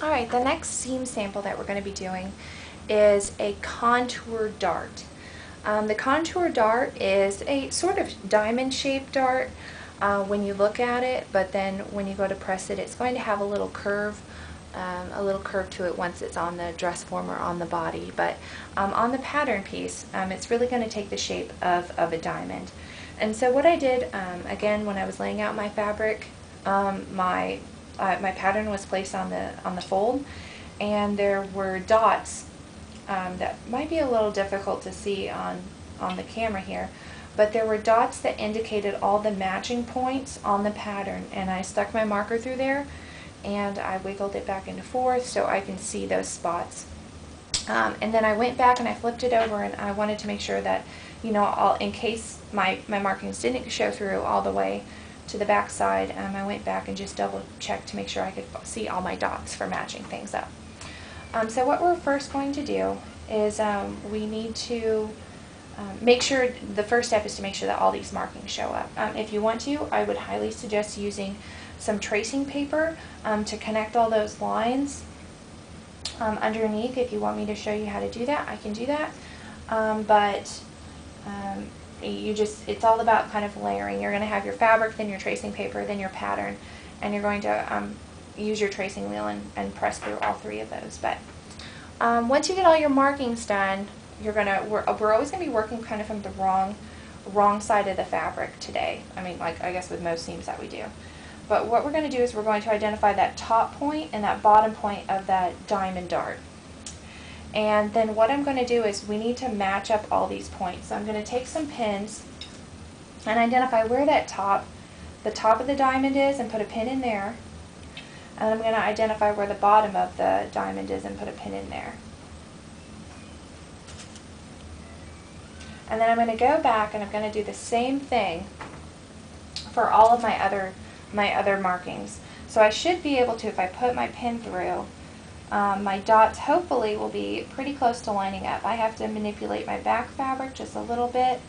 Alright, the next seam sample that we're going to be doing is a contour dart. The contour dart is a sort of diamond-shaped dart when you look at it, but then when you go to press it, it's going to have a little curve to it once it's on the dress form or on the body. But on the pattern piece, it's really going to take the shape of a diamond. And so what I did, again, when I was laying out my fabric, my pattern was placed on the fold, and there were dots that might be a little difficult to see on the camera here, but there were dots that indicated all the matching points on the pattern, and I stuck my marker through there and I wiggled it back and forth so I can see those spots. And then I went back and I flipped it over, and I wanted to make sure that, you know, in case my markings didn't show through all the way to the back side, I went back and just double checked to make sure I could see all my dots for matching things up. So what we're first going to do is we need to make sure, the first step is to make sure that all these markings show up. If you want to, I would highly suggest using some tracing paper to connect all those lines underneath. If you want me to show you how to do that, I can do that. It's all about kind of layering. You're going to have your fabric, then your tracing paper, then your pattern, and you're going to use your tracing wheel and press through all three of those. But once you get all your markings done, we're always going to be working kind of from the wrong side of the fabric today. I mean, like I guess with most seams that we do. But what we're going to do is we're going to identify that top point and that bottom point of that diamond dart. And then what I'm going to do is we need to match up all these points. So I'm going to take some pins and identify where the top of the diamond is and put a pin in there. And I'm going to identify where the bottom of the diamond is and put a pin in there. And then I'm going to go back and I'm going to do the same thing for all of my other markings. So I should be able to, if I put my pin through, my dots hopefully will be pretty close to lining up. I have to manipulate my back fabric just a little bit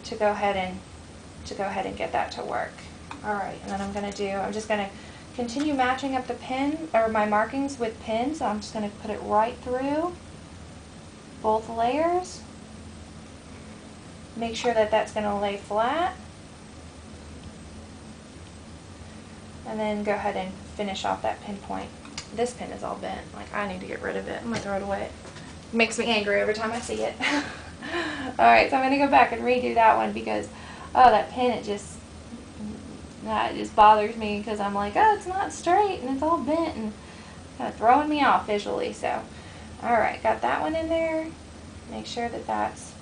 to go ahead and get that to work. Alright, and then I'm just going to continue matching up the pin, or my markings with pins. So I'm just going to put it right through both layers. Make sure that that's going to lay flat. And then go ahead and finish off that pin point. This pin is all bent. Like, I need to get rid of it. I'm going to throw it away. It makes me angry every time I see it. Alright, so I'm going to go back and redo that one because, oh, that pin, it just bothers me because I'm like, oh, it's not straight and it's all bent and kind of throwing me off visually. So, alright, got that one in there. Make sure that that's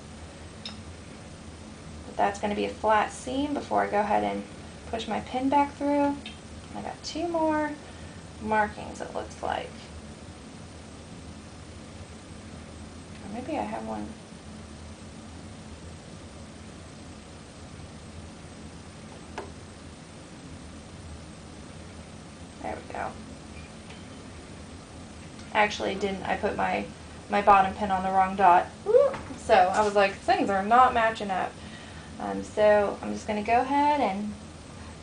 going to be a flat seam before I go ahead and push my pin back through. I got two more markings, it looks like. Or maybe I have one. There we go. Actually, I put my bottom pin on the wrong dot. So I was like, things are not matching up. So I'm just going to go ahead, and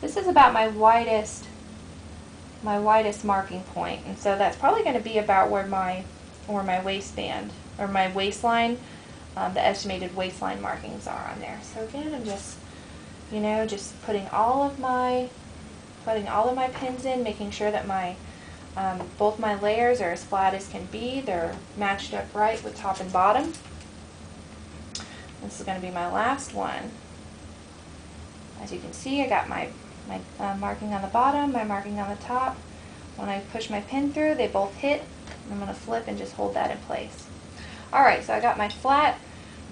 this is about my widest marking point, and so that's probably going to be about where my waistband or my waistline, the estimated waistline markings are on there. So again, I'm just, just putting all of my pins in, making sure that both my layers are as flat as can be. They're matched up right with top and bottom. This is going to be my last one. As you can see, I got my marking on the bottom, my marking on the top. When I push my pin through, they both hit. I'm going to flip and just hold that in place. Alright, so I got my flat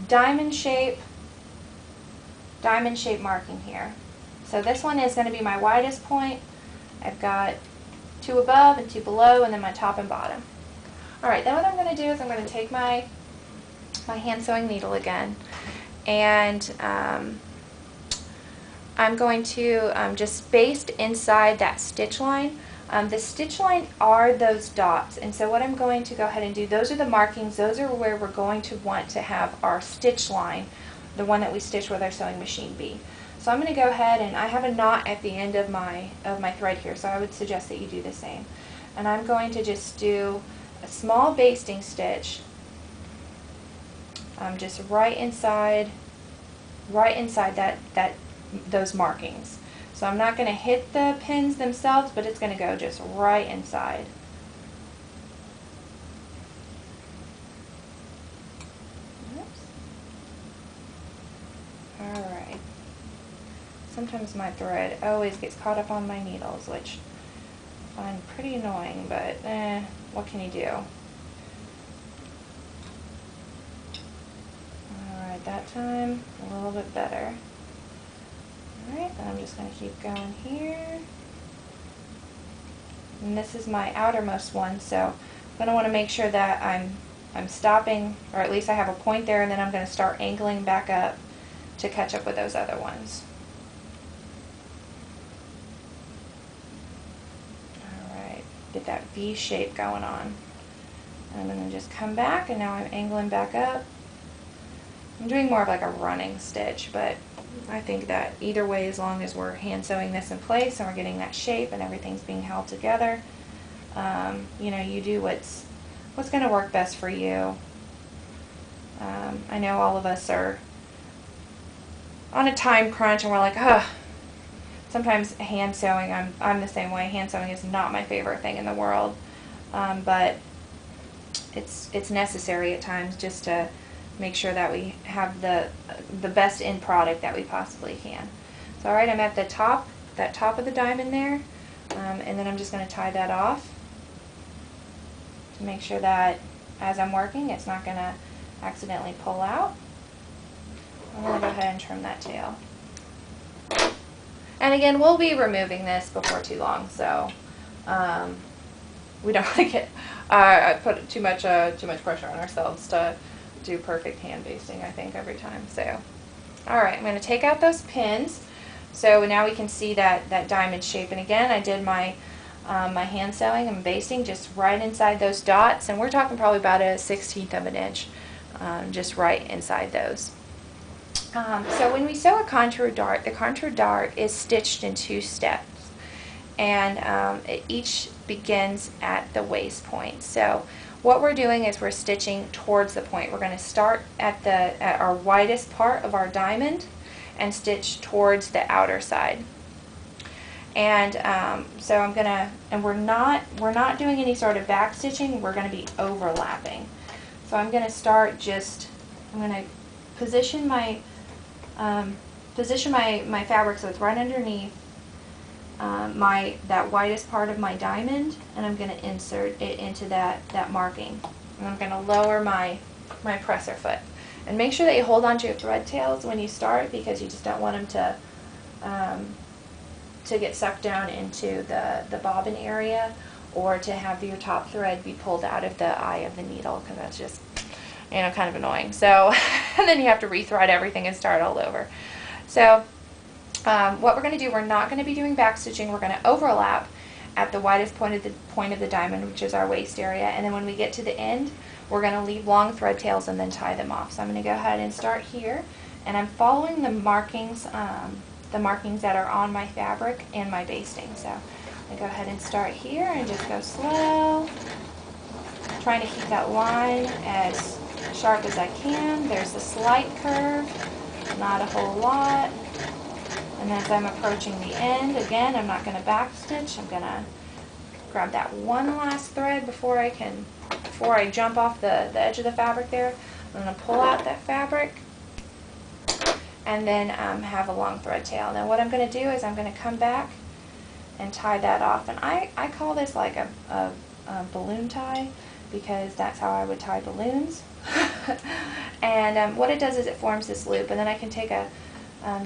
diamond shape marking here. So this one is going to be my widest point. I've got two above and two below, and then my top and bottom. Alright, then what I'm going to do is I'm going to take my hand sewing needle again, and I'm going to just baste inside that stitch line. The stitch line are those dots, and so what I'm going to go ahead and do, those are the markings, those are where we're going to want to have our stitch line, the one that we stitch with our sewing machine be. So I'm going to go ahead, and I have a knot at the end of my thread here, so I would suggest that you do the same. and I'm going to just do a small basting stitch just right inside those markings. So I'm not going to hit the pins themselves, but it's going to go just right inside. Alright. Sometimes my thread always gets caught up on my needles, which I find pretty annoying, but what can you do? Alright, that time a little bit better. Alright, then I'm just going to keep going here. And this is my outermost one, so I'm going to want to make sure that I'm stopping, or at least I have a point there, and then I'm going to start angling back up to catch up with those other ones. Alright, get that V shape going on. And I'm going to just come back, and now I'm angling back up. I'm doing more of like a running stitch, but I think that either way, as long as we're hand sewing this in place and we're getting that shape and everything's being held together, you know, you do what's going to work best for you. I know all of us are on a time crunch and we're like, ugh. Sometimes hand sewing, I'm the same way. Hand sewing is not my favorite thing in the world, but it's necessary at times just to make sure that we have the best end product that we possibly can. So alright, I'm at the top, that top of the diamond there, and then I'm just going to tie that off to make sure that as I'm working it's not going to accidentally pull out. I'm going to go ahead and trim that tail. And again, we'll be removing this before too long, so we don't want to get put too much pressure on ourselves to do perfect hand basting, I think, every time. So, alright, I'm going to take out those pins. So now we can see that diamond shape. And again, I did my my hand sewing and basting just right inside those dots. And we're talking probably about a 1/16 of an inch, just right inside those. So when we sew a contour dart, the contour dart is stitched in 2 steps. And it each begins at the waist point. So what we're doing is we're stitching towards the point. We're going to start at our widest part of our diamond and stitch towards the outer side. And so I'm gonna, and we're not doing any sort of back stitching. We're going to be overlapping. So I'm going to start I'm going to position my my fabric so it's right underneath that widest part of my diamond, and I'm going to insert it into that marking. And I'm going to lower my presser foot. And make sure that you hold on to your thread tails when you start, because you just don't want them to get sucked down into the bobbin area, or to have your top thread be pulled out of the eye of the needle, because that's just, you know, kind of annoying. So and then you have to rethread everything and start all over. So what we're going to do, we're not going to be doing back stitching. We're going to overlap at the widest point of the diamond, which is our waist area, and then when we get to the end, we're going to leave long thread tails and then tie them off. So I'm going to go ahead and start here, and I'm following the markings that are on my fabric and my basting. So I'm going to go ahead and start here and just go slow, trying to keep that line as sharp as I can. There's a slight curve, not a whole lot. And as I'm approaching the end, again, I'm not going to back stitch. I'm going to grab that one last thread before I jump off the edge of the fabric there. I'm going to pull out that fabric and then have a long thread tail. Now what I'm going to do is I'm going to come back and tie that off. And I call this like a balloon tie, because that's how I would tie balloons. And what it does is it forms this loop, and then I can take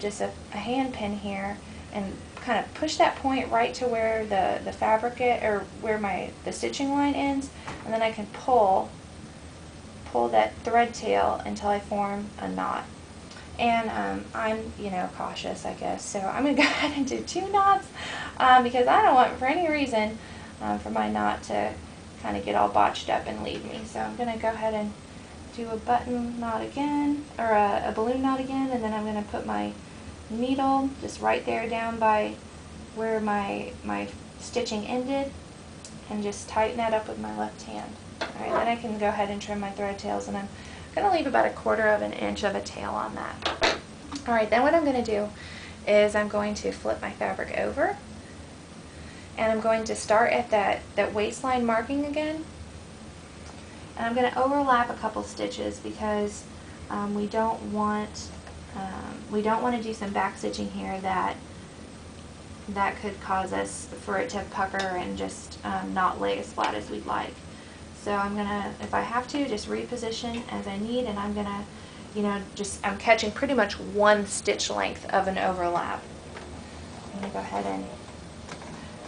just a hand pin here and kind of push that point right to where the fabric or where the stitching line ends, and then I can pull that thread tail until I form a knot. And I'm, you know, cautious, I guess, so I'm going to go ahead and do 2 knots because I don't want, for any reason, for my knot to kind of get all botched up and leave me. So I'm going to go ahead and do a button knot again, or a balloon knot again, and then I'm going to put my needle just right there down by where my stitching ended, and just tighten that up with my left hand. Alright, then I can go ahead and trim my thread tails, and I'm going to leave about 1/4 of an inch of a tail on that. Alright, then what I'm going to do is I'm going to flip my fabric over, and I'm going to start at that waistline marking again, and I'm going to overlap a couple stitches because we don't want to do some back stitching here that could cause us for it to pucker and just not lay as flat as we'd like. So I'm gonna, if I have to, just reposition as I need, and I'm gonna, I'm catching pretty much 1 stitch length of an overlap. I'm gonna go ahead and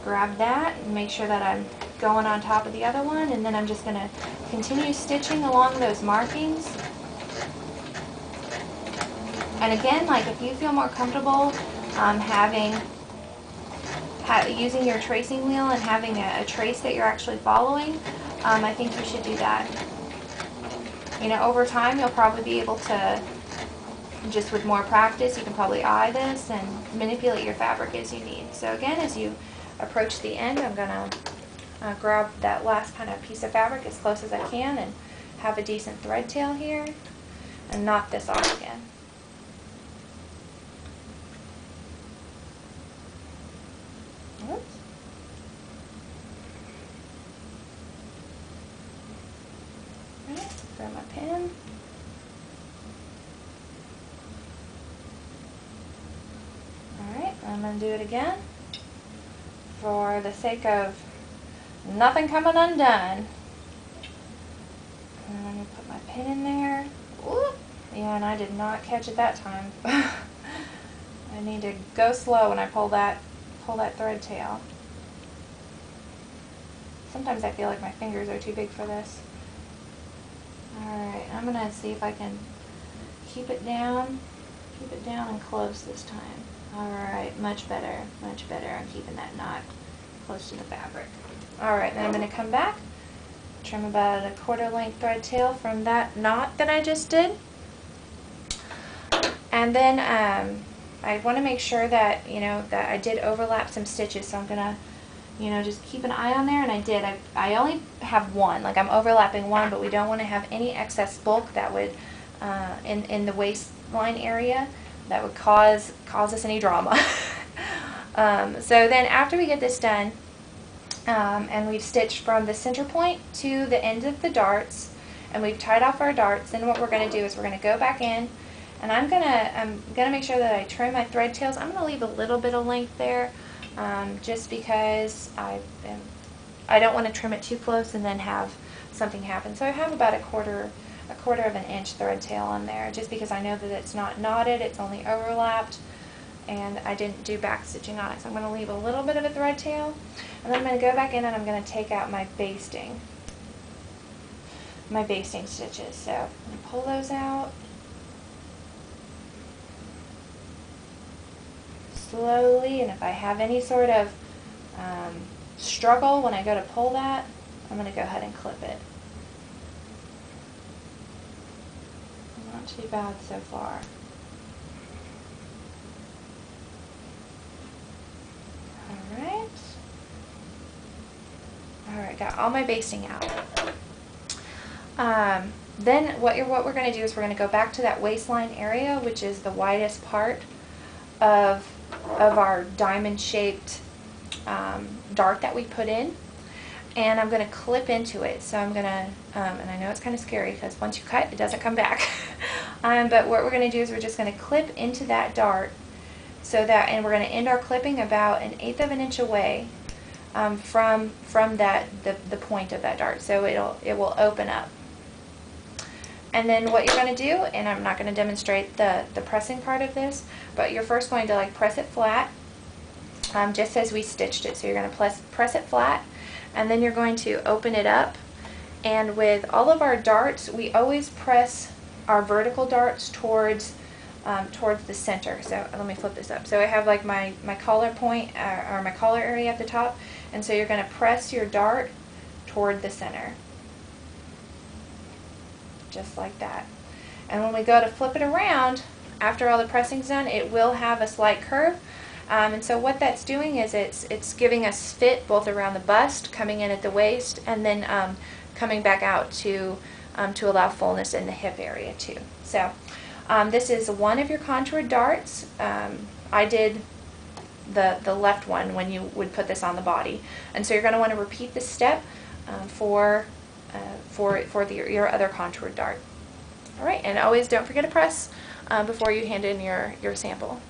grab that and make sure that I'm going on top of the other one, and then I'm just gonna continue stitching along those markings. And again, like, if you feel more comfortable using your tracing wheel and having a trace that you're actually following, I think you should do that. Over time you'll probably be able to, just with more practice, you can probably eye this and manipulate your fabric as you need. So again, as you approach the end, I'm going to grab that last kind of piece of fabric as close as I can and have a decent thread tail here and knot this off again. Oops. Alright, grab my pin. Alright, I'm going to do it again for the sake of nothing coming undone. And I'm going to put my pin in there. Ooh. Yeah, and I did not catch it that time. I need to go slow when I pull that thread tail. Sometimes I feel like my fingers are too big for this. Alright, I'm going to see if I can keep it down and close this time. Alright, much better. I'm keeping that knot close to the fabric. Alright, then I'm going to come back, trim about 1/4 length thread tail from that knot that I just did. And then I want to make sure that, that I did overlap some stitches, so I'm going to, just keep an eye on there, and I did. I only have 1, like I'm overlapping 1, but we don't want to have any excess bulk that would, in the waistline area, that would cause us any drama. So then after we get this done, and we've stitched from the center point to the end of the darts, and we've tied off our darts, then what we're going to do is we're going to go back in, and I'm gonna make sure that I trim my thread tails. I'm gonna leave a little bit of length there, just because I don't want to trim it too close and then have something happen. So I have about a quarter of an inch thread tail on there, just because I know that it's not knotted, it's only overlapped, and I didn't do back stitching on it. So I'm going to leave a little bit of a thread tail, and then I'm going to go back in and I'm going to take out my basting stitches. So I'm going to pull those out slowly, and if I have any sort of struggle when I go to pull that, I'm going to go ahead and clip it. Not too bad so far. Alright, got all my basting out. Then what we're going to do is we're going to go back to that waistline area, which is the widest part of our diamond-shaped dart that we put in, and I'm going to clip into it. So I'm going to, and I know it's kind of scary because once you cut, it doesn't come back. But what we're going to do is we're just going to clip into that dart, so that, and we're going to end our clipping about 1/8 of an inch away from the point of that dart, so it will open up. And then what you're going to do, and I'm not going to demonstrate the pressing part of this, but you're first going to press it flat, just as we stitched it. So you're going to press it flat, and then you're going to open it up. And with all of our darts, we always press our vertical darts towards the center. So let me flip this up. So I have like my collar point, or my collar area at the top, and so you're going to press your dart toward the center, just like that. And when we go to flip it around, after all the pressing's done, it will have a slight curve, And so what that's doing is it's giving us fit both around the bust, coming in at the waist, and then coming back out to allow fullness in the hip area too. So this is one of your contour darts. I did the left one when you would put this on the body, and so you're going to want to repeat this step for your other contour dart. All right, and always don't forget to press before you hand in your sample.